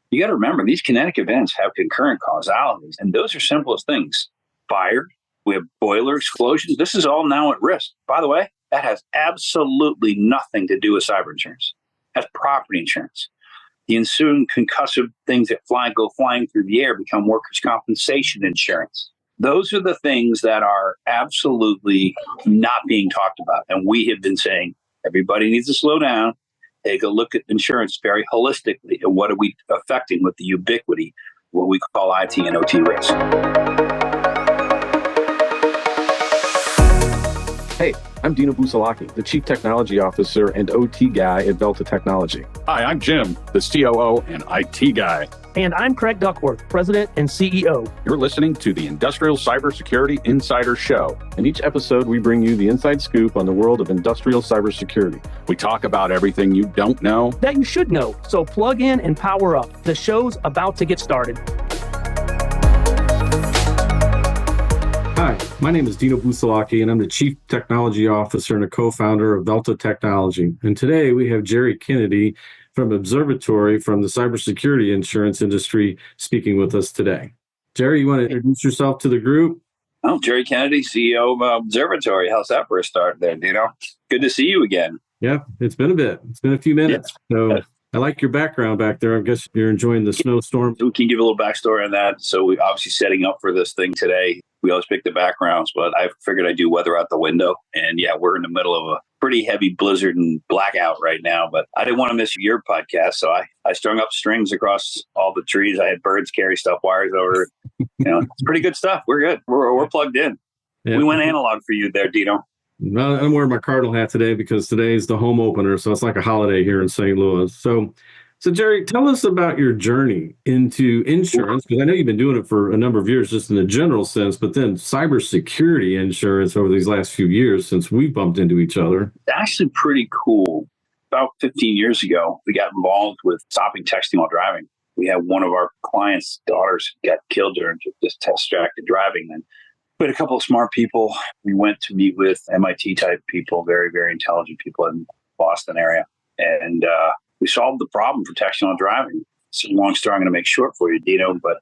You got to remember, these kinetic events have concurrent causalities, and those are simplest things. Fire, we have boiler explosions. This is all now at risk. By the way, that has absolutely nothing to do with cyber insurance. That's property insurance. The ensuing concussive things that go flying through the air become workers' compensation insurance. Those are the things that are absolutely not being talked about. And we have been saying, everybody needs to slow down, take a look at insurance very holistically, and what are we affecting with the ubiquity, what we call IT and OT risk. Hey, I'm Dino Busalachi, the Chief Technology Officer and OT guy at Velta Technology. Hi, I'm Jim, the COO and IT guy. And I'm Craig Duckworth, President and CEO. You're listening to the Industrial Cybersecurity Insider Show. In each episode, we bring you the inside scoop on the world of industrial cybersecurity. We talk about everything you don't know that you should know. So plug in and power up. The show's about to get started. Hi, my name is Dino Busalachi, and I'm the Chief Technology Officer and a co-founder of Velta Technology. And today we have Gerry Kennedy from Observatory from the cybersecurity insurance industry speaking with us today. Gerry, you want to introduce yourself to the group? Oh, Gerry Kennedy, CEO of Observatory. How's that for a start there, Dino? Good to see you again. Yeah, it's been a bit. It's been a few minutes. Yeah. So I like your background back there. I guess you're enjoying the snowstorm. We can give a little backstory on that. So we obviously setting up for this thing today. We always pick the backgrounds, but I figured I'd do weather out the window. And yeah, we're in the middle of a pretty heavy blizzard and blackout right now, but I didn't want to miss your podcast. So I strung up strings across all the trees. I had birds carry stuff wires over. It's pretty good stuff. We're good. We're plugged in. Yeah. We went analog for you there, Dino. Well, I'm wearing my Cardinal hat today because today's the home opener. So it's like a holiday here in St. Louis. So Gerry, tell us about your journey into insurance, because I know you've been doing it for a number of years, just in the general sense, but then cybersecurity insurance over these last few years since we bumped into each other. It's actually pretty cool. About 15 years ago, we got involved with stopping texting while driving. We had one of our clients' daughters got killed during just distracted driving. And we had a couple of smart people. We went to meet with MIT type people, very, very intelligent people in the Boston area. And we solved the problem for texting while driving. It's a long story. I'm going to make short for you, Dino, but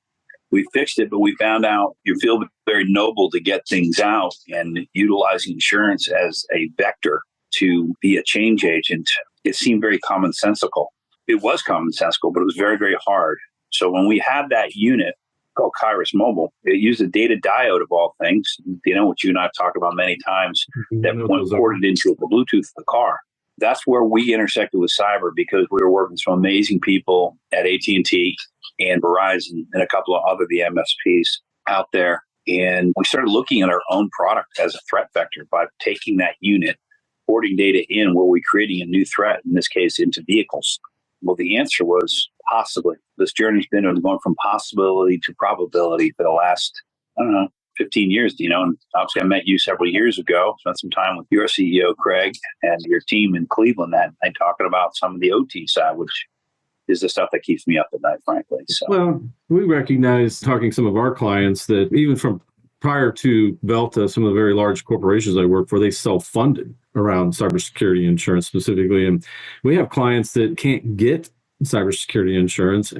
we fixed it. But we found out you feel very noble to get things out, and utilizing insurance as a vector to be a change agent. It seemed very commonsensical. It was commonsensical, but it was very, very hard. So when we had that unit called Kairos Mobile, it used a data diode of all things, which you and I have talked about many times, that went ported into the Bluetooth of the car. That's where we intersected with cyber, because we were working with some amazing people at AT&T and Verizon and a couple of other the MSPs out there. And we started looking at our own product as a threat vector by taking that unit, porting data in where we're creating a new threat, in this case, into vehicles. Well, the answer was possibly. This journey's been going from possibility to probability for the last, 15 years, and obviously I met you several years ago, spent some time with your CEO, Craig, and your team in Cleveland that night talking about some of the OT side, which is the stuff that keeps me up at night, frankly. So. Well, we recognize, talking to some of our clients, that even from prior to Velta, some of the very large corporations I work for, they self-funded around cybersecurity insurance specifically. And we have clients that can't get cybersecurity insurance,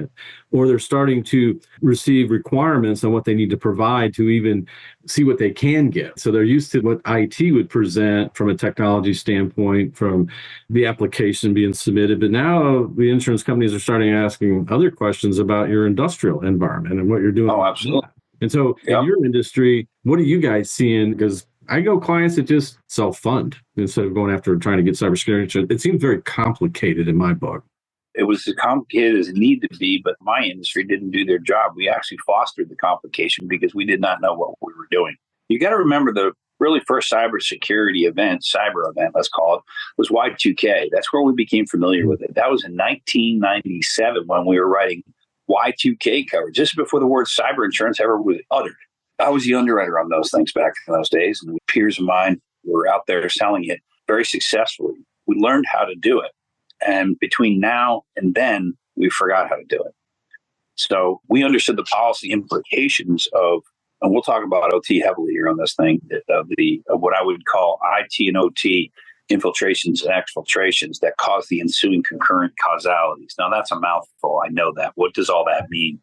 or they're starting to receive requirements on what they need to provide to even see what they can get. So they're used to what IT would present from a technology standpoint, from the application being submitted. But now the insurance companies are starting asking other questions about your industrial environment and what you're doing. Oh, absolutely. And so in your industry, what are you guys seeing? Because I know clients that just self-fund instead of going after trying to get cybersecurity insurance. It seems very complicated in my book. It was as complicated as it needed to be, but my industry didn't do their job. We actually fostered the complication because we did not know what we were doing. You got to remember the really first cybersecurity event, cyber event, let's call it, was Y2K. That's where we became familiar with it. That was in 1997 when we were writing Y2K coverage, just before the word cyber insurance ever was uttered. I was the underwriter on those things back in those days, and peers of mine were out there selling it very successfully. We learned how to do it. And between now and then, we forgot how to do it. So we understood the policy implications of, and we'll talk about OT heavily here on this thing, of what I would call IT and OT infiltrations and exfiltrations that cause the ensuing concurrent causalities. Now, that's a mouthful. I know that. What does all that mean?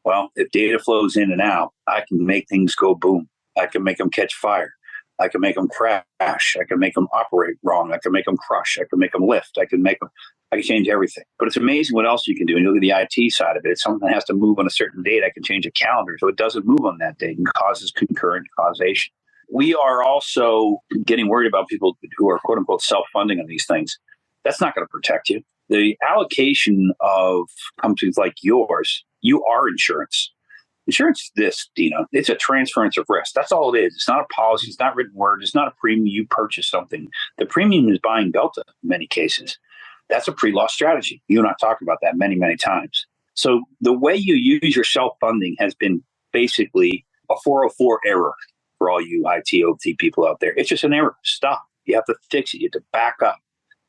Well, if data flows in and out, I can make things go boom. I can make them catch fire. I can make them crash. I can make them operate wrong. I can make them crush. I can make them lift. I can change everything. But it's amazing what else you can do. And you look at the IT side of it. If something has to move on a certain date, I can change a calendar so it doesn't move on that date and causes concurrent causation. We are also getting worried about people who are, quote unquote, self-funding on these things. That's not going to protect you. The allocation of companies like yours, you are insurance. Insurance is this, Dino. It's a transference of risk. That's all it is. It's not a policy. It's not written word. It's not a premium. You purchase something. The premium is buying Velta in many cases. That's a pre-loss strategy. You and I talked about that many, many times. So the way you use your self-funding has been basically a 404 error for all you IT, OT people out there. It's just an error. Stop. You have to fix it. You have to back up.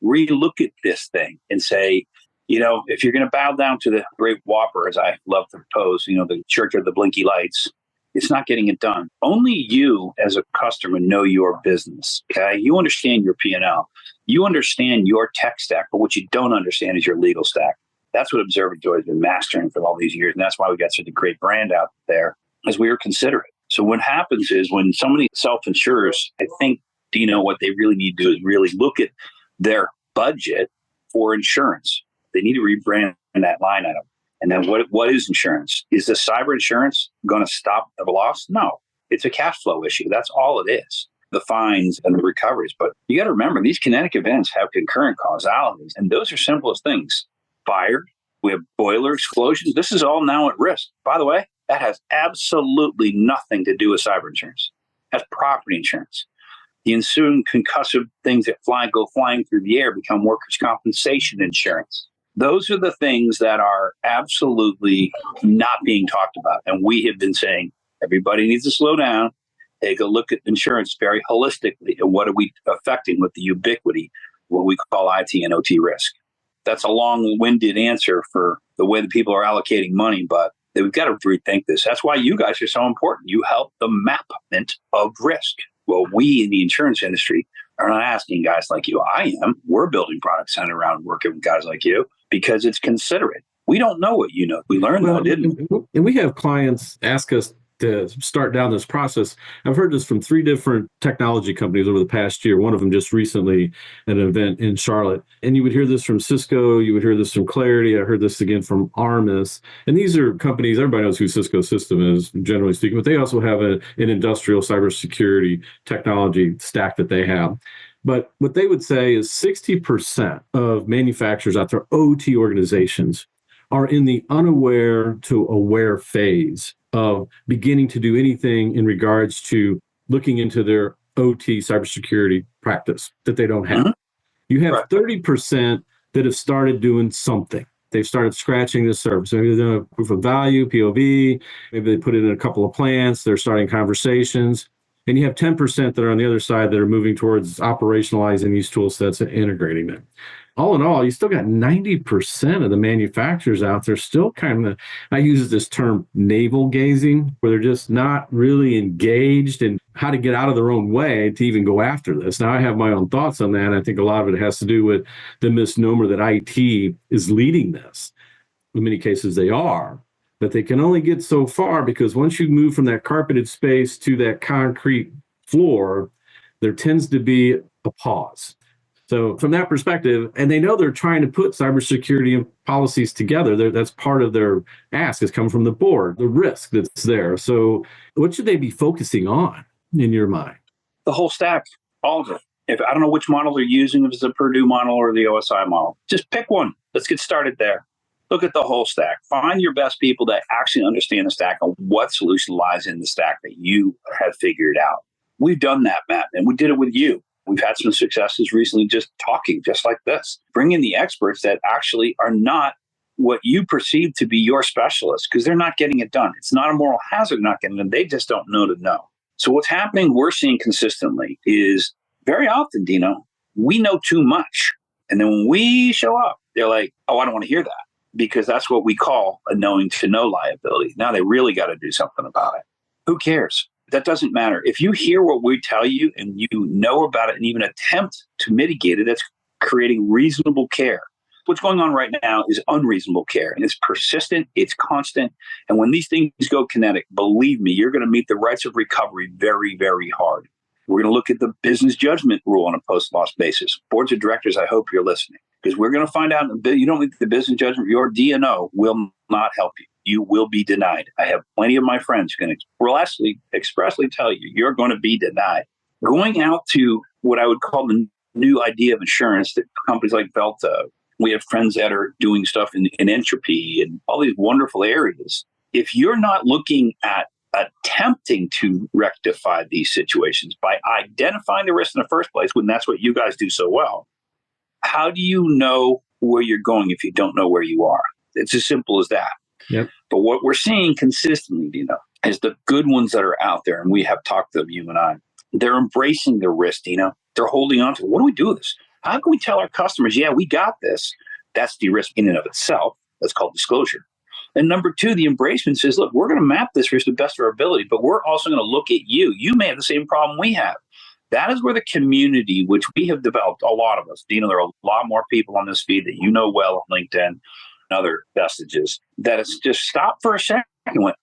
Re-look at this thing and say, if you're going to bow down to the great whopper, as I love to propose, the church of the blinky lights, it's not getting it done. Only you as a customer know your business. Okay. You understand your P&L. You understand your tech stack, but what you don't understand is your legal stack. That's what Observatory has been mastering for all these years. And that's why we got such a great brand out there, as we are considerate. So what happens is when somebody self-insures, I think, what they really need to do is really look at their budget for insurance. They need to rebrand that line item. And then what is insurance? Is the cyber insurance going to stop the loss? No, it's a cash flow issue. That's all it is, the fines and the recoveries. But you got to remember, these kinetic events have concurrent causalities, and those are simplest things. Fire, we have boiler explosions. This is all now at risk. By the way, that has absolutely nothing to do with cyber insurance. That's property insurance. The ensuing concussive things that go flying through the air become workers' compensation insurance. Those are the things that are absolutely not being talked about. And we have been saying everybody needs to slow down, take a look at insurance very holistically, and what are we affecting with the ubiquity, what we call IT and OT risk. That's a long-winded answer for the way that people are allocating money, but we've got to rethink this. That's why you guys are so important. You help the mapment of risk. Well, we in the insurance industry are not asking guys like you. I am. We're building products centered around working with guys like you because it's considerate. We don't know what you know. We learned that, didn't we? And we have clients ask us to start down this process. I've heard this from 3 different technology companies over the past year. One of them just recently at an event in Charlotte. And you would hear this from Cisco. You would hear this from Clarity. I heard this again from Armis. And these are companies, everybody knows who Cisco's system is, generally speaking, but they also have an industrial cybersecurity technology stack that they have. But what they would say is 60% of manufacturers out there, OT organizations, are in the unaware to aware phase of beginning to do anything in regards to looking into their OT cybersecurity practice that they don't have. Mm-hmm. You have 30% that have started doing something. They've started scratching the surface. Maybe they've done a proof of value, POV. Maybe they put it in a couple of plants. They're starting conversations. And you have 10% that are on the other side that are moving towards operationalizing these tool sets and integrating them. All in all, you still got 90% of the manufacturers out there still kind of, I use this term navel gazing, where they're just not really engaged in how to get out of their own way to even go after this. Now, I have my own thoughts on that. I think a lot of it has to do with the misnomer that IT is leading this. In many cases, they are. But they can only get so far because once you move from that carpeted space to that concrete floor, there tends to be a pause. So from that perspective, and they know they're trying to put cybersecurity policies together. That's part of their ask is coming from the board, the risk that's there. So what should they be focusing on in your mind? The whole stack, all of it. If I don't know which model they're using, if it's the Purdue model or the OSI model, just pick one. Let's get started there. Look at the whole stack. Find your best people that actually understand the stack and what solution lies in the stack that you have figured out. We've done that, Matt, and we did it with you. We've had some successes recently just talking, just like this. Bring in the experts that actually are not what you perceive to be your specialists because they're not getting it done. It's not a moral hazard not getting it done. They just don't know to know. So what's happening, we're seeing consistently is very often, Dino, we know too much. And then when we show up, they're like, oh, I don't want to hear that. Because that's what we call a knowing to know liability. Now they really got to do something about it. Who cares? That doesn't matter. If you hear what we tell you and you know about it and even attempt to mitigate it, that's creating reasonable care. What's going on right now is unreasonable care, and it's persistent, it's constant. And when these things go kinetic, believe me, you're going to meet the rights of recovery very, very hard. We're going to look at the business judgment rule on a post-loss basis. Boards of directors, I hope you're listening, because we're going to find out you don't meet the business judgment, your D&O will not help you. You will be denied. I have plenty of my friends who can expressly tell you, you're going to be denied. Going out to what I would call the new idea of insurance that companies like Velta, we have friends that are doing stuff in entropy and all these wonderful areas. If you're not looking at attempting to rectify these situations by identifying the risk in the first place, when that's what you guys do so well, how do you know where you're going if you don't know where you are? It's as simple as that. Yep. But what we're seeing consistently, Dino, is the good ones that are out there, and we have talked to them, you and I, they're embracing the risk, Dino. They're holding on to it. What do we do with this? How can we tell our customers, yeah, we got this? That's de-risking in and of itself. That's called disclosure. And number two, the embracement says, look, we're going to map this risk to the best of our ability, but we're also going to look at you. You may have the same problem we have. That is where the community, which we have developed, a lot of us, Dino, there are a lot more people on this feed that you know well on LinkedIn and other vestiges, that it's just stopped for a second and went,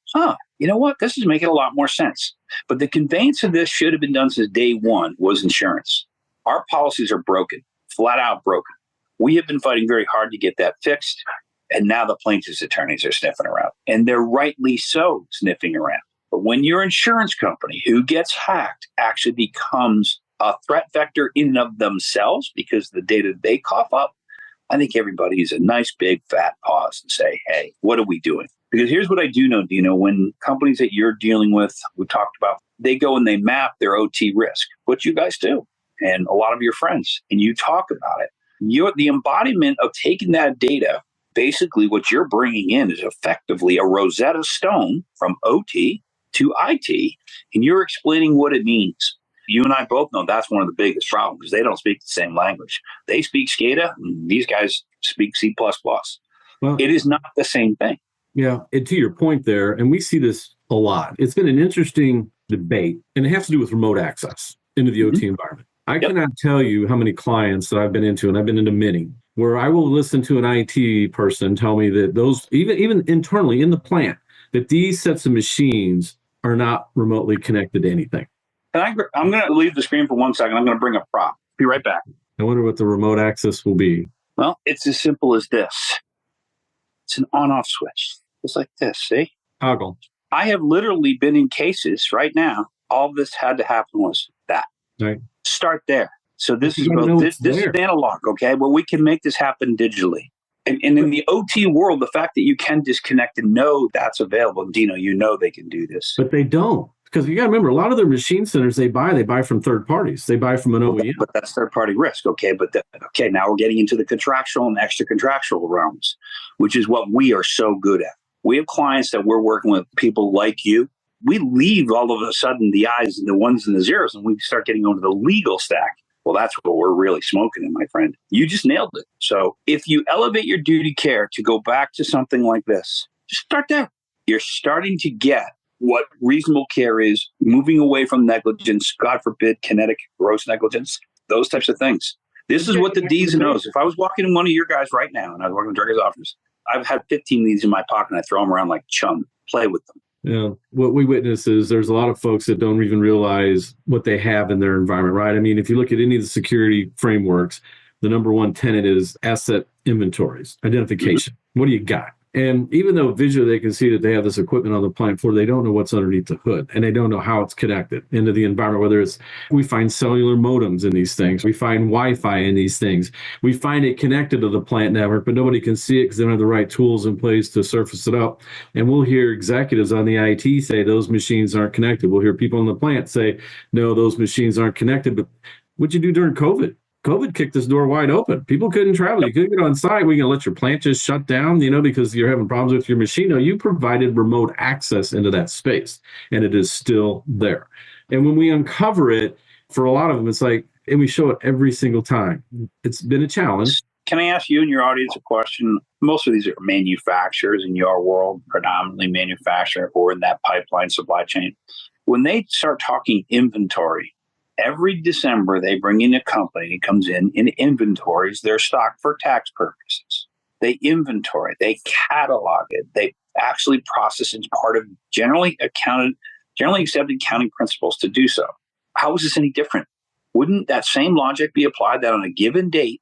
you know what? This is making a lot more sense. But the conveyance of this should have been done since day one was insurance. Our policies are broken, flat out broken. We have been fighting very hard to get that fixed. And now the plaintiff's attorneys are sniffing around. And they're rightly so sniffing around. But when your insurance company who gets hacked actually becomes a threat vector in and of themselves because the data they cough up, I think everybody is a nice big fat pause and say, hey, what are we doing? Because here's what I do know, Dino, when companies that you're dealing with, we talked about, they go and they map their OT risk, which you guys do, and a lot of your friends, and you talk about it. The embodiment of taking that data, basically what you're bringing in is effectively a Rosetta Stone from OT to IT, and you're explaining what it means. You and I both know that's one of the biggest problems because they don't speak the same language. They speak SCADA, and these guys speak C++. Well, it is not the same thing. Yeah, and to your point there, and we see this a lot. It's been an interesting debate, and it has to do with remote access into the OT environment. I cannot tell you how many clients that I've been into, and I've been into many, where I will listen to an IT person tell me that those, even internally in the plant, that these sets of machines are not remotely connected to anything. And I'm going to leave the screen for 1 second. I'm going to bring a prop. Be right back. I wonder what the remote access will be. Well, it's as simple as this. It's an on-off switch. It's like this, see? Toggle. I have literally been in cases right now. All this had to happen was that. Right. Start there. So this is analog, okay? Well, we can make this happen digitally. And in the OT world, the fact that you can disconnect and know that's available, Dino, you know they can do this. But they don't. Because you got to remember, a lot of their machine centers they buy from third parties. They buy from an OEM. But that's third-party risk, okay? But now we're getting into the contractual and extra-contractual realms, which is what we are so good at. We have clients that we're working with, people like you. We leave all of a sudden the I's and the ones and the zeros, and we start getting onto the legal stack. Well, that's what we're really smoking in, my friend. You just nailed it. So if you elevate your duty care to go back to something like this, just start there. You're starting to get what reasonable care is, moving away from negligence, God forbid, kinetic, gross negligence, those types of things. This is what the D's and O's. If I was walking in one of your guys right now and I was walking in Gerry's office, I've had 15 of these in my pocket and I throw them around like chum, play with them. Yeah, what we witness is there's a lot of folks that don't even realize what they have in their environment, right? I mean, if you look at any of the security frameworks, the number one tenet is asset inventories, identification. Mm-hmm. What do you got? And even though visually they can see that they have this equipment on the plant floor, they don't know what's underneath the hood, and they don't know how it's connected into the environment. Whether it's, we find cellular modems in these things, we find Wi-Fi in these things, we find it connected to the plant network, but nobody can see it because they don't have the right tools in place to surface it up. And we'll hear executives on the IT say those machines aren't connected. We'll hear people in the plant say, no, those machines aren't connected. But what'd you do during COVID? COVID kicked this door wide open. People couldn't travel. You couldn't get on site. We're going to let your plant just shut down, because you're having problems with your machine. No, you provided remote access into that space, and it is still there. And when we uncover it, for a lot of them, it's like, and we show it every single time. It's been a challenge. Can I ask you and your audience a question? Most of these are manufacturers in your world, predominantly manufacturer or in that pipeline supply chain. When they start talking inventory, every December they bring in a company that comes in and inventories their stock for tax purposes. They inventory, they catalog it, they actually process it as part of generally accepted accounting principles to do so. How is this any different? Wouldn't that same logic be applied that on a given date,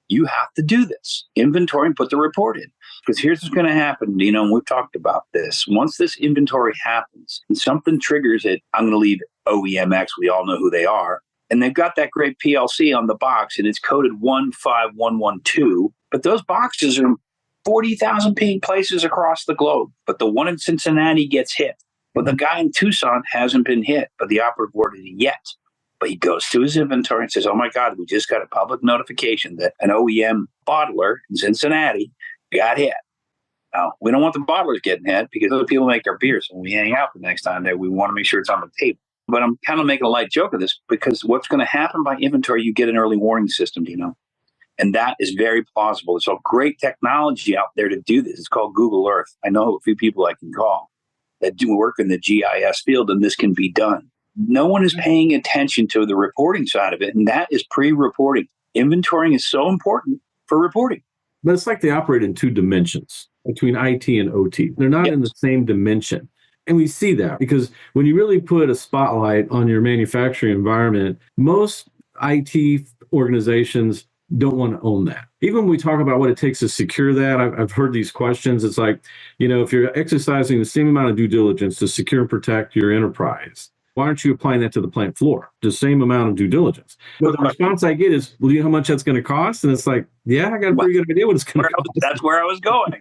you have to do this, inventory and put the report in? Because here's what's going to happen, Dino, and we've talked about this. Once this inventory happens and something triggers it, I'm going to leave OEMX, we all know who they are, and they've got that great PLC on the box and it's coded 15112, but those boxes are 40,000 places across the globe. But the one in Cincinnati gets hit. But the guy in Tucson hasn't been hit, but the operative ordered it yet. But he goes to his inventory and says, oh my God, we just got a public notification that an OEM bottler in Cincinnati got hit. Now, we don't want the bottlers getting hit because other people make our beers. When we hang out the next time there, we want to make sure it's on the table. But I'm kind of making a light joke of this because what's going to happen by inventory, you get an early warning system, and that is very plausible. There's a great technology out there to do this. It's called Google Earth. I know a few people I can call that do work in the GIS field, and this can be done. No one is paying attention to the reporting side of it, and that is pre-reporting. Inventorying is so important for reporting. But it's like they operate in two dimensions between IT and OT. They're not in the same dimension. And we see that because when you really put a spotlight on your manufacturing environment, most IT organizations don't want to own that. Even when we talk about what it takes to secure that, I've heard these questions. It's like, if you're exercising the same amount of due diligence to secure and protect your enterprise, why aren't you applying that to the plant floor? The same amount of due diligence. But the response I get is, well, do you know how much that's going to cost? And it's like, yeah, I got a pretty good idea what it's going to cost. That's where I was going.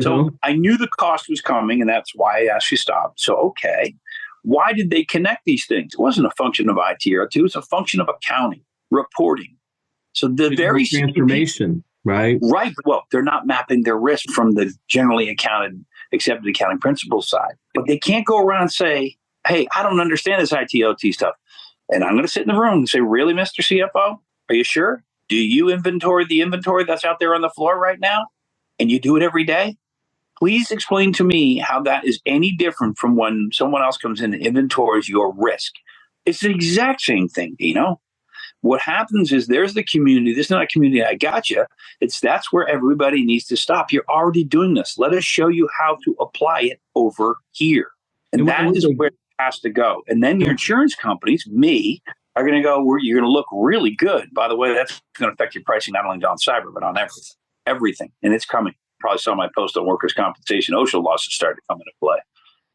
So I knew the cost was coming, and that's why I asked you to stop. So, okay, why did they connect these things? It wasn't a function of IT or IT. It was a function of accounting, reporting. So the very transformation, right? Right. Well, they're not mapping their risk from the generally accepted accounting principles side. But they can't go around and say, hey, I don't understand this IT/OT stuff. And I'm going to sit in the room and say, really, Mr. CFO? Are you sure? Do you inventory the inventory that's out there on the floor right now? And you do it every day? Please explain to me how that is any different from when someone else comes in and inventories your risk. It's the exact same thing, Dino. What happens is there's the community. This is not a community, I gotcha. That's where everybody needs to stop. You're already doing this. Let us show you how to apply it over here. And that is where it has to go. And then your insurance companies, are going to go, you're going to look really good. By the way, that's going to affect your pricing not only on cyber, but on everything. And it's coming. Probably saw my post on workers' compensation. OSHA losses started to come into play.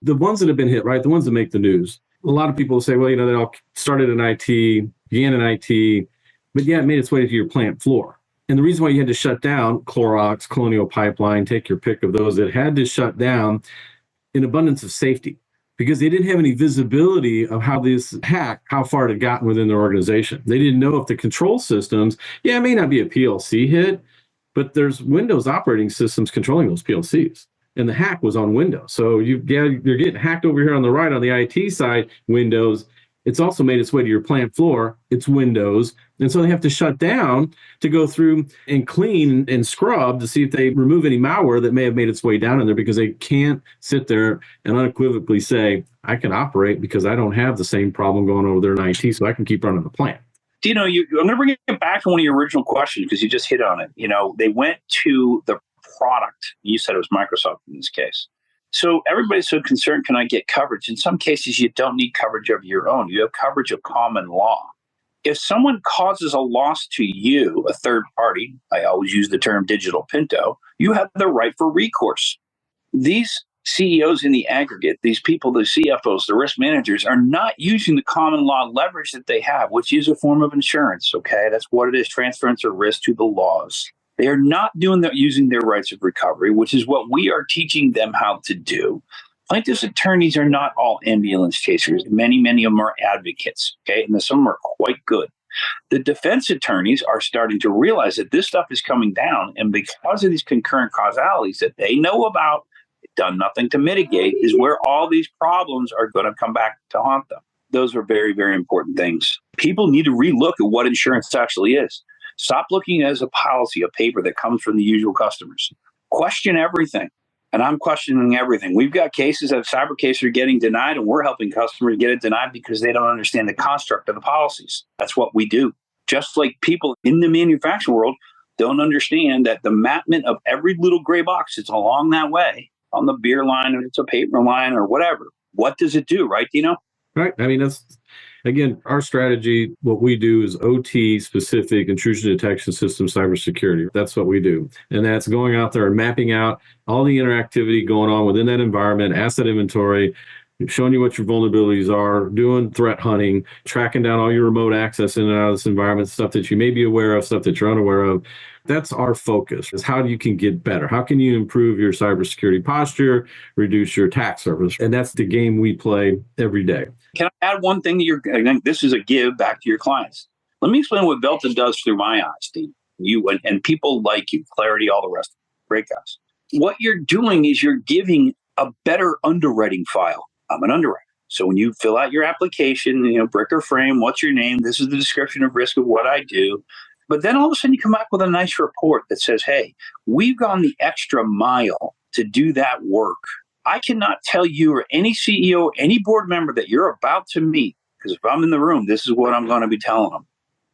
The ones that have been hit, right? The ones that make the news. A lot of people say, well, they all started in IT, began in IT, but it made its way to your plant floor. And the reason why you had to shut down Clorox, Colonial Pipeline, take your pick of those that had to shut down in abundance of safety, because they didn't have any visibility of how this hack, how far it had gotten within their organization. They didn't know if the control systems, it may not be a PLC hit, but there's Windows operating systems controlling those PLCs. And the hack was on Windows. So you're getting hacked over here on the right on the IT side, Windows. It's also made its way to your plant floor. It's Windows. And so they have to shut down to go through and clean and scrub to see if they remove any malware that may have made its way down in there, because they can't sit there and unequivocally say, I can operate because I don't have the same problem going over there in IT, so I can keep running the plant. Dino, I'm going to bring it back to one of your original questions because you just hit on it. They went to the product. You said it was Microsoft in this case. So everybody's so concerned, can I get coverage? In some cases, you don't need coverage of your own. You have coverage of common law. If someone causes a loss to you, a third party, I always use the term digital pinto, you have the right for recourse. These CEOs in the aggregate, these people, the CFOs, the risk managers, are not using the common law leverage that they have, which is a form of insurance, okay? That's what it is, transference of risk to the laws. They are not using their rights of recovery, which is what we are teaching them how to do. Plaintiffs' attorneys are not all ambulance chasers. Many of them are advocates, okay? And some of them are quite good. The defense attorneys are starting to realize that this stuff is coming down, and because of these concurrent causalities that they know about, done nothing to mitigate, is where all these problems are going to come back to haunt them. Those are very, very important things. People need to relook at what insurance actually is. Stop looking as a policy, a paper that comes from the usual customers. Question everything. And I'm questioning everything. We've got cases that cyber cases are getting denied, and we're helping customers get it denied because they don't understand the construct of the policies. That's what we do. Just like people in the manufacturing world don't understand that the mapment of every little gray box is along that way on the beer line, or it's a paper line or whatever. What does it do, right, Dino? Right. I mean, that's, again, our strategy, what we do is OT specific intrusion detection system cybersecurity. That's what we do. And that's going out there and mapping out all the interactivity going on within that environment, asset inventory, showing you what your vulnerabilities are, doing threat hunting, tracking down all your remote access in and out of this environment, stuff that you may be aware of, stuff that you're unaware of. That's our focus, is how you can get better. How can you improve your cybersecurity posture, reduce your attack surface? And that's the game we play every day. Can I add one thing this is a give back to your clients. Let me explain what Velta does through my eyes, Steve. You and people like you, Clarity, all the rest. Great guys. What you're doing is you're giving a better underwriting file. I'm an underwriter. So when you fill out your application, brick or frame, what's your name? This is the description of risk of what I do. But then all of a sudden you come back with a nice report that says, hey, we've gone the extra mile to do that work. I cannot tell you or any CEO, any board member that you're about to meet, because if I'm in the room, this is what I'm going to be telling them.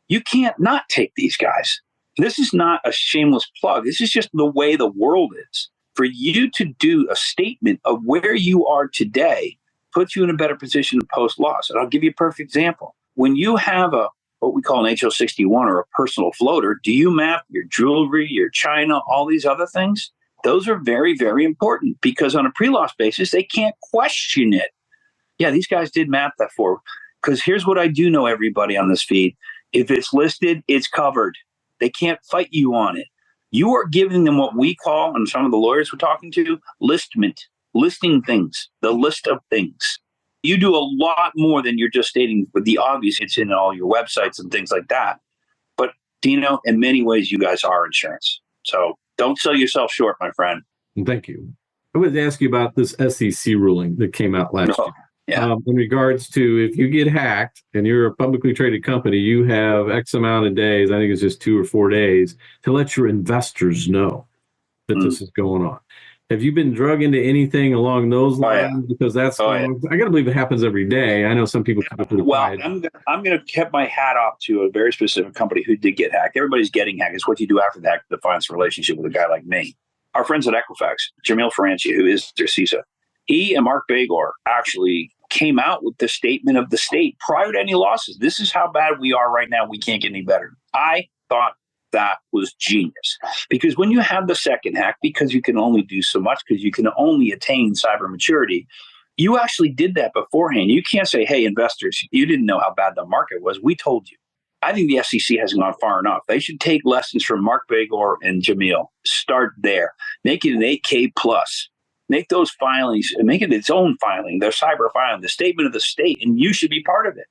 You can't not take these guys. This is not a shameless plug. This is just the way the world is. For you to do a statement of where you are today puts you in a better position post-loss. And I'll give you a perfect example. When you have what we call an HL61 or a personal floater, do you map your jewelry, your china, all these other things? Those are very, very important because on a pre-loss basis, they can't question it. Yeah, these guys did map that for. Because here's what I do know, everybody on this feed. If it's listed, it's covered. They can't fight you on it. You are giving them what we call, and some of the lawyers we're talking to, listing things, the list of things. You do a lot more than you're just stating the obvious. It's in all your websites and things like that. But, Dino, in many ways, you guys are insurance. So don't sell yourself short, my friend. Thank you. I would ask you about this SEC ruling that came out last year. Yeah. In regards to if you get hacked and you're a publicly traded company, you have X amount of days, I think it's just 2 or 4 days, to let your investors know that this is going on. Have you been drug into anything along those lines? Yeah. Because that's, I got to believe it happens every day. I know some people keep it quiet. I'm going to keep my hat off to a very specific company who did get hacked. Everybody's getting hacked. It's what you do after the hack that defines a relationship with a guy like me. Our friends at Equifax, Jamil Ferranchi, who is their CISO, he and Mark Bagor actually came out with the statement of the state prior to any losses. This is how bad we are right now. We can't get any better. I thought that was genius. Because when you have the second hack, because you can only do so much, because you can only attain cyber maturity, you actually did that beforehand. You can't say, hey, investors, you didn't know how bad the market was. We told you. I think the SEC hasn't gone far enough. They should take lessons from Mark Bagor and Jamil. Start there. Make it an 8K plus. Make those filings and make it its own filing, their cyber filing, the statement of the state, and you should be part of it.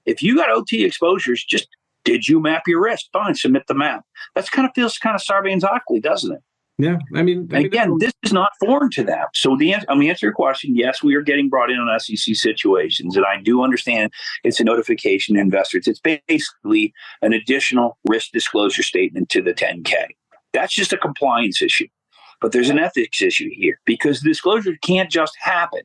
If you got OT exposures, just did you map your risk? Fine, submit the map. That feels kind of Sarbanes-Oxley, doesn't it? Yeah, I mean, again, this is not foreign to them. So I'm going to answer your question. Yes, we are getting brought in on SEC situations, and I do understand it's a notification to investors. It's basically an additional risk disclosure statement to the 10K. That's just a compliance issue. But there's an ethics issue here because disclosure can't just happen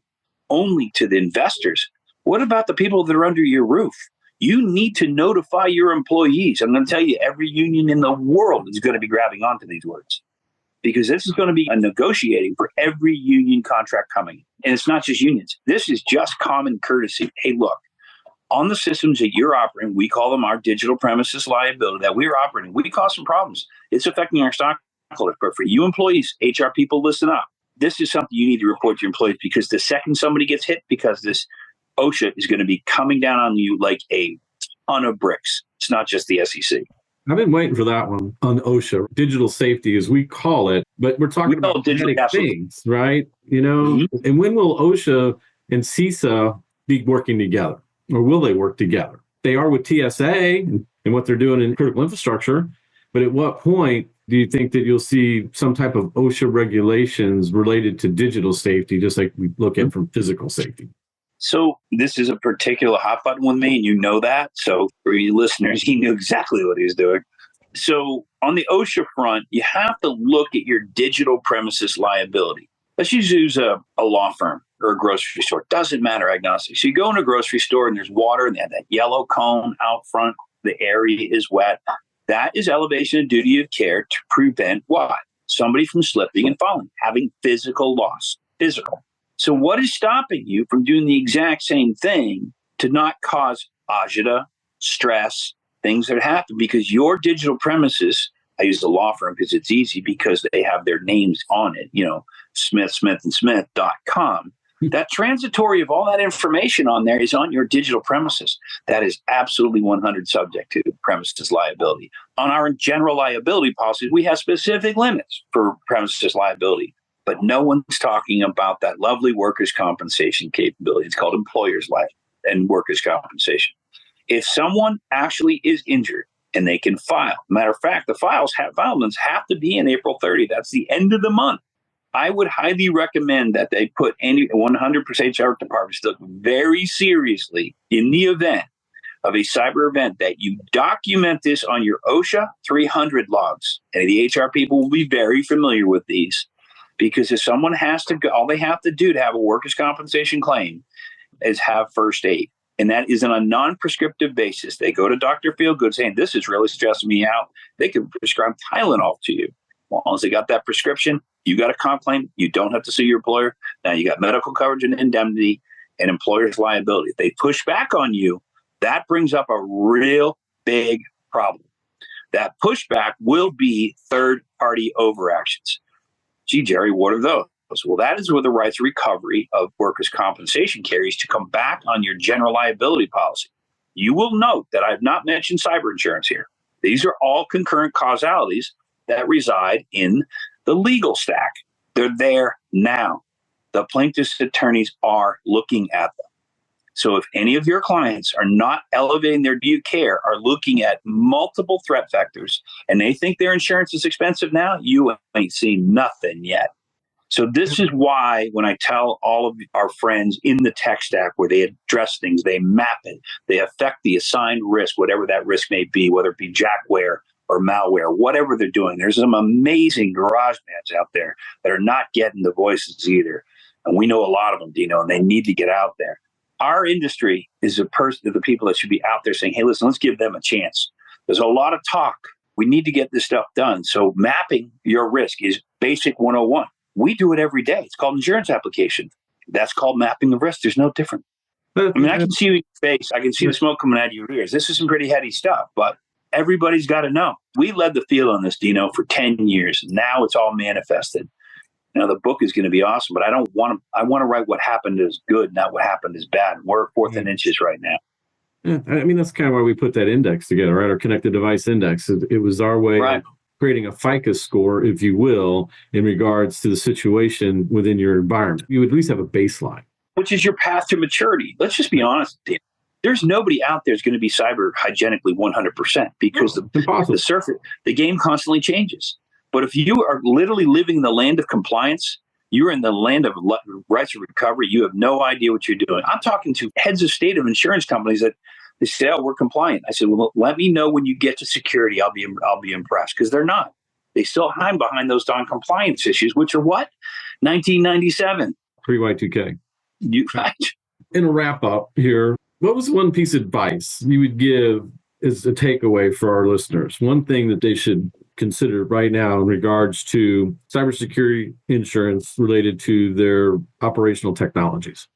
only to the investors. What about the people that are under your roof? You need to notify your employees. I'm going to tell you, every union in the world is going to be grabbing onto these words because this is going to be a negotiating for every union contract coming. And it's not just unions. This is just common courtesy. Hey, look, on the systems that you're operating, we call them our digital premises liability that we're operating. We cause some problems. It's affecting our stock. But for you employees, HR people, listen up. This is something you need to report to your employees because the second somebody gets hit, because this OSHA is going to be coming down on you like a ton of bricks. It's not just the SEC. I've been waiting for that one on OSHA, digital safety as we call it, but we're talking about kinetic things, right? And when will OSHA and CISA be working together, or will they work together? They are with TSA and what they're doing in critical infrastructure, but at what point do you think that you'll see some type of OSHA regulations related to digital safety, just like we look at from physical safety? So this is a particular hot button with me, and you know that. So for you listeners, he knew exactly what he was doing. So on the OSHA front, you have to look at your digital premises liability. Let's just use a law firm or a grocery store. Doesn't matter, agnostic. So you go in a grocery store and there's water and they have that yellow cone out front. The area is wet. That is elevation of duty of care to prevent what? Somebody from slipping and falling, having physical loss. Physical. So what is stopping you from doing the exact same thing to not cause agita, stress, things that happen? Because your digital premises, I use the law firm because it's easy because they have their names on it, smith&smith.com. That transitory of all that information on there is on your digital premises. That is absolutely 100 subject to premises liability. On our general liability policies, we have specific limits for premises liability, but no one's talking about that lovely workers' compensation capability. It's called employer's life and workers' compensation. If someone actually is injured and they can file, matter of fact, the filements have to be in April 30. That's the end of the month. I would highly recommend that they put any 100% sheriff departments look very seriously in the event of a cyber event that you document this on your OSHA 300 logs. And the HR people will be very familiar with these because if someone has to go, all they have to do to have a workers' compensation claim is have first aid. And that is on a non-prescriptive basis. They go to Dr. Feelgood saying, this is really stressing me out. They can prescribe Tylenol to you. Well, once they got that prescription, you got a comp claim. You don't have to sue your employer. Now you got medical coverage and indemnity and employer's liability. If they push back on you, that brings up a real big problem. That pushback will be third-party overactions. Gee, Gerry, what are those? Well, that is where the rights of recovery of workers' compensation carries to come back on your general liability policy. You will note that I have not mentioned cyber insurance here. These are all concurrent causalities that reside in the legal stack. They're there now. The plaintiff's attorneys are looking at them. So if any of your clients are not elevating their due care, are looking at multiple threat vectors, and they think their insurance is expensive now, you ain't seen nothing yet. So this is why when I tell all of our friends in the tech stack where they address things, they map it, they affect the assigned risk, whatever that risk may be, whether it be jackware or malware, whatever they're doing. There's some amazing garage bands out there that are not getting the voices either. And we know a lot of them, Dino, and they need to get out there. Our industry is the people that should be out there saying, hey, listen, let's give them a chance. There's a lot of talk. We need to get this stuff done. So mapping your risk is basic 101. We do it every day. It's called insurance application. That's called mapping the risk. There's no different. I mean, I can see your face. I can see the smoke coming out of your ears. This is some pretty heady stuff, but everybody's got to know. We led the field on this, Dino, for 10 years. Now it's all manifested. The book is going to be awesome, but I want to write what happened is good, not what happened is bad. We're fourth in inches right now. Yeah, I mean, that's kind of why we put that index together, right? Our connected device index. It was our way of creating a FICA score, if you will, in regards to the situation within your environment. You would at least have a baseline. Which is your path to maturity. Let's just be honest, Dan. There's nobody out there who's going to be cyber hygienically 100% because the game constantly changes. But if you are literally living in the land of compliance, you're in the land of rights of recovery. You have no idea what you're doing. I'm talking to heads of state of insurance companies that they say, "Oh, we're compliant." I said, "Well, let me know when you get to security. I'll be impressed," because they're not. They still hide behind those darn compliance issues, which are what 1997 pre-Y2K. Right. In a wrap up here, what was one piece of advice you would give as a takeaway for our listeners? One thing that they should consider right now in regards to cybersecurity insurance related to their operational technologies?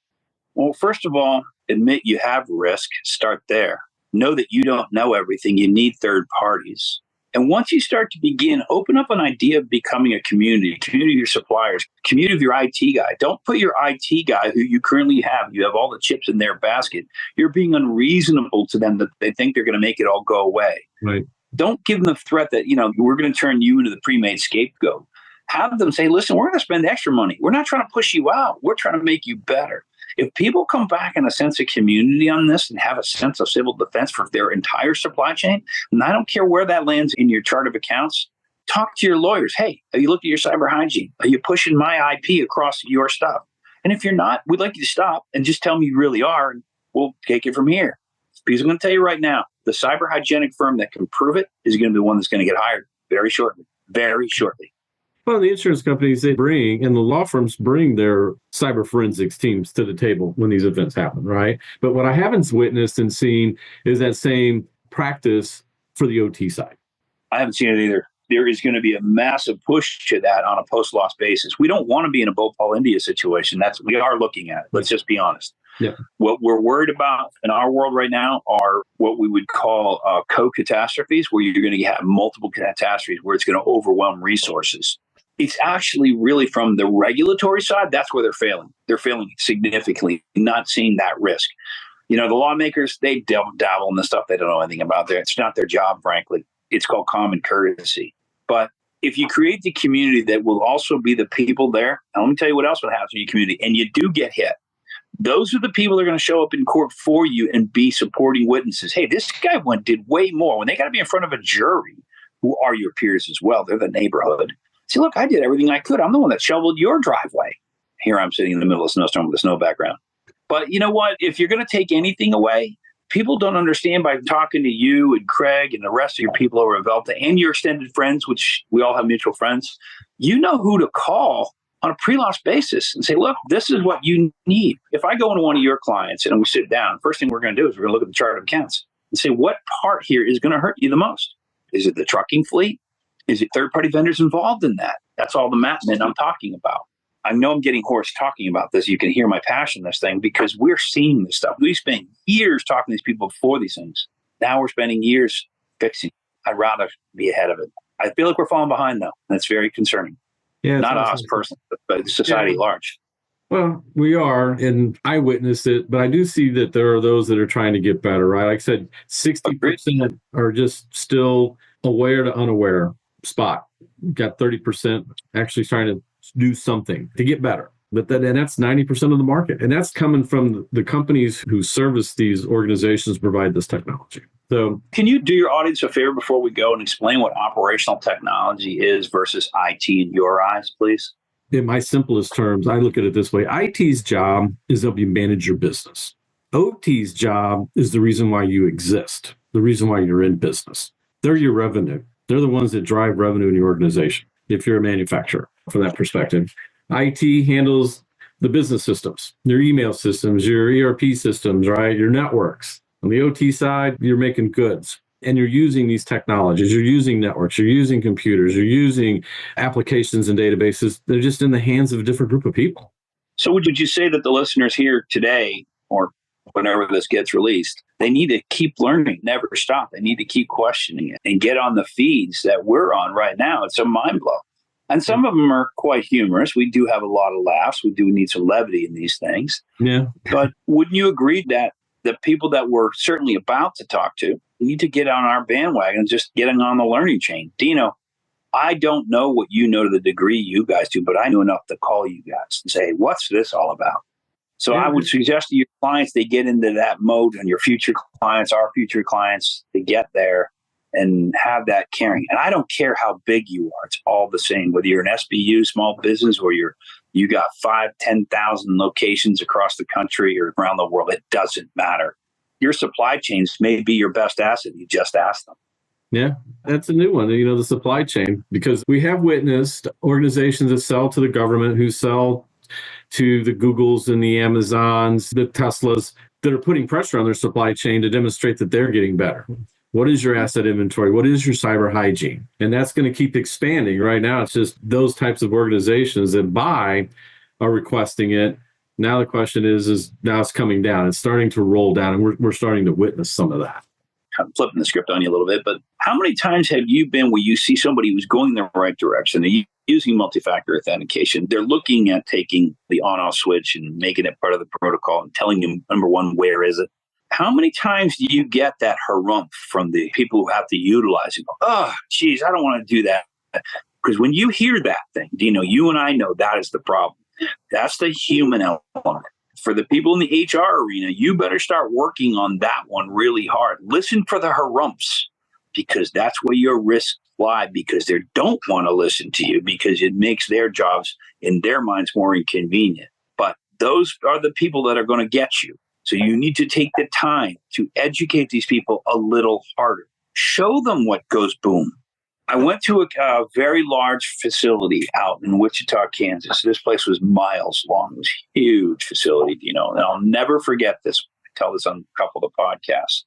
Well, first of all, admit you have risk. Start there. Know that you don't know everything. You need third parties. And once you start to begin, open up an idea of becoming a community of your suppliers, community of your IT guy. Don't put your IT guy who you currently have, you have all the chips in their basket. You're being unreasonable to them that they think they're going to make it all go away. Right. Don't give them the threat that, we're going to turn you into the pre-made scapegoat. Have them say, listen, we're going to spend extra money. We're not trying to push you out. We're trying to make you better. If people come back in a sense of community on this and have a sense of civil defense for their entire supply chain, and I don't care where that lands in your chart of accounts, talk to your lawyers. Hey, are you looking at your cyber hygiene? Are you pushing my IP across your stuff? And if you're not, we'd like you to stop and just tell me you really are, and we'll take it from here. Because I'm going to tell you right now, the cyber hygienic firm that can prove it is going to be the one that's going to get hired very shortly. Very shortly. Well, the insurance companies, they bring, and the law firms bring their cyber forensics teams to the table when these events happen, right? But what I haven't witnessed and seen is that same practice for the OT side. I haven't seen it either. There is going to be a massive push to that on a post-loss basis. We don't want to be in a Bhopal, India situation. We are looking at it. Let's just be honest. Yeah. What we're worried about in our world right now are what we would call co-catastrophes, where you're going to have multiple catastrophes where it's going to overwhelm resources. It's actually really from the regulatory side, that's where they're failing. They're failing significantly, not seeing that risk. The lawmakers, they dabble in the stuff they don't know anything about. It's not their job, frankly. It's called common courtesy. But if you create the community that will also be the people there, and let me tell you what else would happen in your community, and you do get hit, those are the people that are going to show up in court for you and be supporting witnesses. Hey, this guy did way more. When they got to be in front of a jury, who are your peers as well, they're the neighborhood. See, look, I did everything I could. I'm the one that shoveled your driveway. Here I'm sitting in the middle of a snowstorm with a snow background. But you know what? If you're going to take anything away, people don't understand by talking to you and Craig and the rest of your people over at Velta and your extended friends, which we all have mutual friends, you know who to call on a pre-loss basis and say, look, this is what you need. If I go into one of your clients and we sit down, first thing we're going to do is we're going to look at the chart of accounts and say, what part here is going to hurt you the most? Is it the trucking fleet? Is it third-party vendors involved in that? That's all the matment I'm talking about. I know I'm getting hoarse talking about this. You can hear my passion in this thing because we're seeing this stuff. We spent years talking to these people before these things. Now we're spending years fixing. I'd rather be ahead of it. I feel like we're falling behind, though. That's very concerning. Yeah, not us personally, but society at large. Well, we are, and I witnessed it, but I do see that there are those that are trying to get better, right? Like I said, 60% are just still aware to unaware spot. Got 30% actually trying to do something to get better. And that's 90% of the market. And that's coming from the companies who service these organizations provide this technology. So can you do your audience a favor before we go and explain what operational technology is versus IT in your eyes, please? In my simplest terms, I look at it this way. IT's job is to help you manage your business. OT's job is the reason why you exist, the reason why you're in business. They're your revenue. They're the ones that drive revenue in your organization, if you're a manufacturer, from that perspective. IT handles the business systems, your email systems, your ERP systems, right? Your networks. On the OT side, you're making goods and you're using these technologies. You're using networks, you're using computers, you're using applications and databases. They're just in the hands of a different group of people. So would you say that the listeners here today, or whenever this gets released, they need to keep learning, never stop. They need to keep questioning it and get on the feeds that we're on right now. It's a mind blow. And some of them are quite humorous. We do have a lot of laughs. We do need some levity in these things. Yeah. But wouldn't you agree that the people that we're certainly about to talk to need to get on our bandwagon, just getting on the learning chain? Dino, I don't know what you know to the degree you guys do, but I know enough to call you guys and say, what's this all about? So I would suggest to your clients, they get into that mode, and your future clients, our future clients, they get there and have that caring. And I don't care how big you are. It's all the same, whether you're an SBU, small business, or you got 5,000, 10,000 locations across the country or around the world. It doesn't matter. Your supply chains may be your best asset. You just ask them. Yeah, that's a new one, the supply chain, because we have witnessed organizations that sell to the government, who sell to the Googles and the Amazons, the Teslas, that are putting pressure on their supply chain to demonstrate that they're getting better. What is your asset inventory? What is your cyber hygiene? And that's going to keep expanding. Right now, it's just those types of organizations that buy are requesting it. Now the question is now it's coming down. It's starting to roll down, and we're starting to witness some of that. Kind of flipping the script on you a little bit, but how many times have you been where you see somebody who's going in the right direction? They're using multi-factor authentication. They're looking at taking the on-off switch and making it part of the protocol and telling them, number one, where is it? How many times do you get that harumph from the people who have to utilize it? Oh, geez, I don't want to do that. Because when you hear that thing, Dino, you and I know that is the problem. That's the human element. For the people in the HR arena, you better start working on that one really hard. Listen for the harumphs, because that's where your risks lie, because they don't want to listen to you, because it makes their jobs, in their minds, more inconvenient. But those are the people that are going to get you. So you need to take the time to educate these people a little harder. Show them what goes boom. I went to a very large facility out in Wichita, Kansas. This place was miles long. It was a huge facility, and I'll never forget this. I tell this on a couple of the podcasts.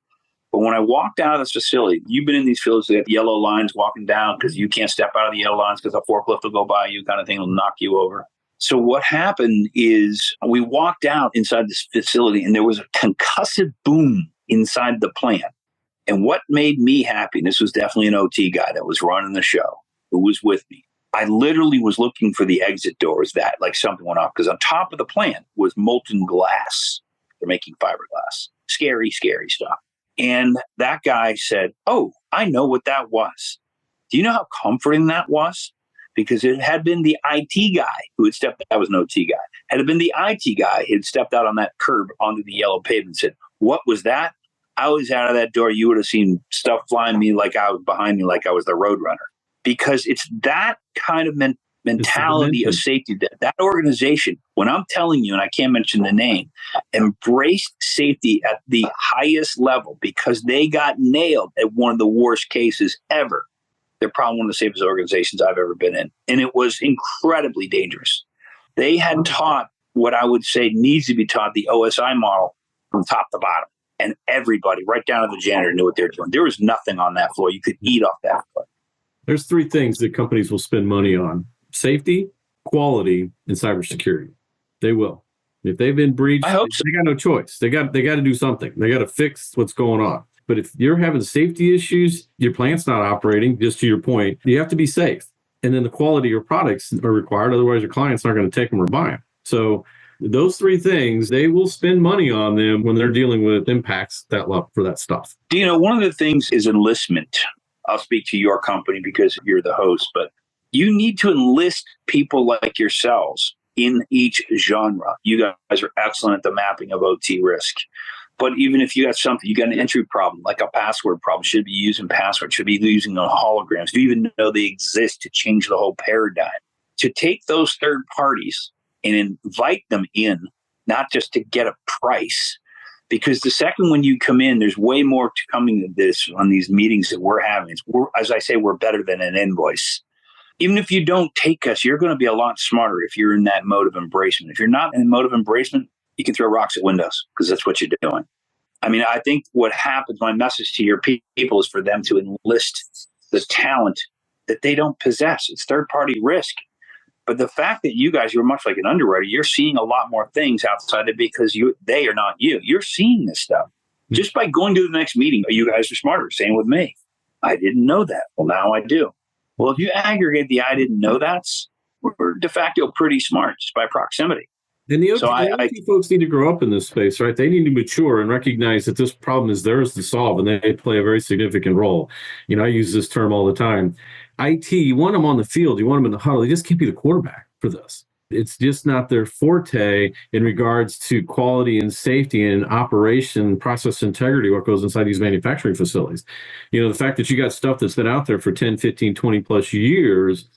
But when I walked out of this facility, you've been in these fields, they have yellow lines walking down because you can't step out of the yellow lines because a forklift will go by you, kind of thing, will knock you over. So what happened is we walked out inside this facility and there was a concussive boom inside the plant. And what made me happy, and this was definitely an OT guy that was running the show, who was with me. I literally was looking for the exit doors that like something went off because on top of the plant was molten glass. They're making fiberglass. Scary, scary stuff. And that guy said, "Oh, I know what that was." Do you know how comforting that was? Because it had been the IT guy who had stepped out. I was an OT guy. Had it been the IT guy who had stepped out on that curb onto the yellow pavement and said, "What was that?" I was out of that door. You would have seen stuff flying me like I was behind me, like I was the road runner. Because it's that kind of mentality of safety that organization, when I'm telling you, and I can't mention the name, embraced safety at the highest level because they got nailed at one of the worst cases ever. They're probably one of the safest organizations I've ever been in. And it was incredibly dangerous. They had taught what I would say needs to be taught, the OSI model from top to bottom. And everybody, right down to the janitor, knew what they were doing. There was nothing on that floor. You could eat off that floor. There's three things that companies will spend money on: safety, quality, and cybersecurity. They will. If they've been breached, I hope so. They got no choice. They got to do something. They got to fix what's going on. But if you're having safety issues, your plant's not operating, just to your point, you have to be safe. And then the quality of your products are required. Otherwise, your client's not going to take them or buy them. So those three things, they will spend money on them when they're dealing with impacts that level for that stuff. One of the things is enlistment. I'll speak to your company because you're the host, but you need to enlist people like yourselves in each genre. You guys are excellent at the mapping of OT risk. But even if you got something, you got an entry problem, like a password problem, should be using password, should be using holograms. Do you even know they exist to change the whole paradigm? To take those third parties and invite them in, not just to get a price. Because the second when you come in, there's way more to coming to this on these meetings that we're having. As I say, we're better than an invoice. Even if you don't take us, you're going to be a lot smarter if you're in that mode of embracement. If you're not in the mode of embracement, you can throw rocks at windows because that's what you're doing. I mean, I think what happens, my message to your people is for them to enlist the talent that they don't possess. It's third-party risk. But the fact that you guys, you're much like an underwriter, you're seeing a lot more things outside of it because they are not you. You're seeing this stuff. Just by going to the next meeting, you guys are smarter. Same with me. I didn't know that. Well, now I do. Well, if you aggregate the I didn't know that's, we're de facto pretty smart just by proximity. And the OT folks need to grow up in this space, right? They need to mature and recognize that this problem is theirs to solve, and they play a very significant role. I use this term all the time. IT, you want them on the field, you want them in the huddle. They just can't be the quarterback for this. It's just not their forte in regards to quality and safety and operation, process integrity, what goes inside these manufacturing facilities. The fact that you got stuff that's been out there for 10, 15, 20 plus years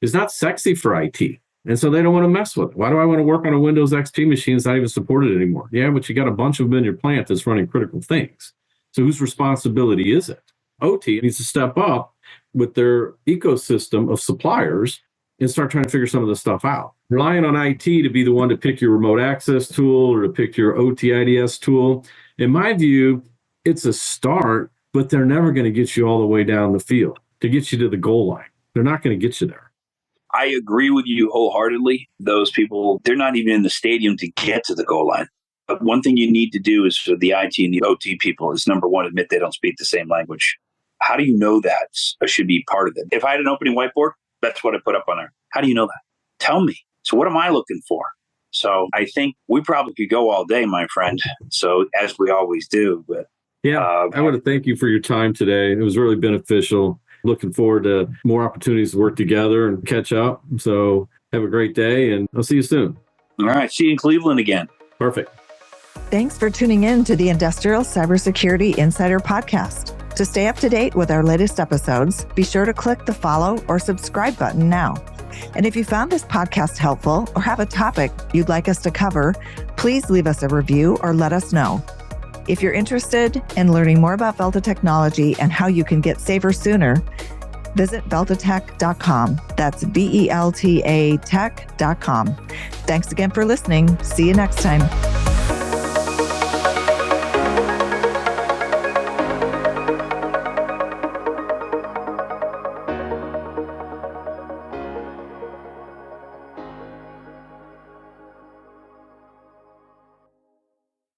is not sexy for IT. And so they don't want to mess with it. Why do I want to work on a Windows XP machine that's not even supported anymore? Yeah, but you got a bunch of them in your plant that's running critical things. So whose responsibility is it? OT needs to step up with their ecosystem of suppliers and start trying to figure some of this stuff out. Relying on IT to be the one to pick your remote access tool or to pick your OT IDS tool, in my view, it's a start, but they're never going to get you all the way down the field to get you to the goal line. They're not going to get you there. I agree with you wholeheartedly. Those people, they're not even in the stadium to get to the goal line. But one thing you need to do is for the IT and the OT people is, number one, admit they don't speak the same language. How do you know that should be part of it? If I had an opening whiteboard, that's what I put up on there. How do you know that? Tell me. So what am I looking for? So I think we probably could go all day, my friend. So as we always do. But yeah, I want to thank you for your time today. It was really beneficial. Looking forward to more opportunities to work together and catch up. So have a great day, and I'll see you soon. All right. See you in Cleveland again. Perfect. Thanks for tuning in to the Industrial Cybersecurity Insider Podcast. To stay up to date with our latest episodes, be sure to click the follow or subscribe button now. And if you found this podcast helpful or have a topic you'd like us to cover, please leave us a review or let us know. If you're interested in learning more about Velta Technology and how you can get safer sooner, visit veltatech.com. That's VELTA tech.com. Thanks again for listening. See you next time.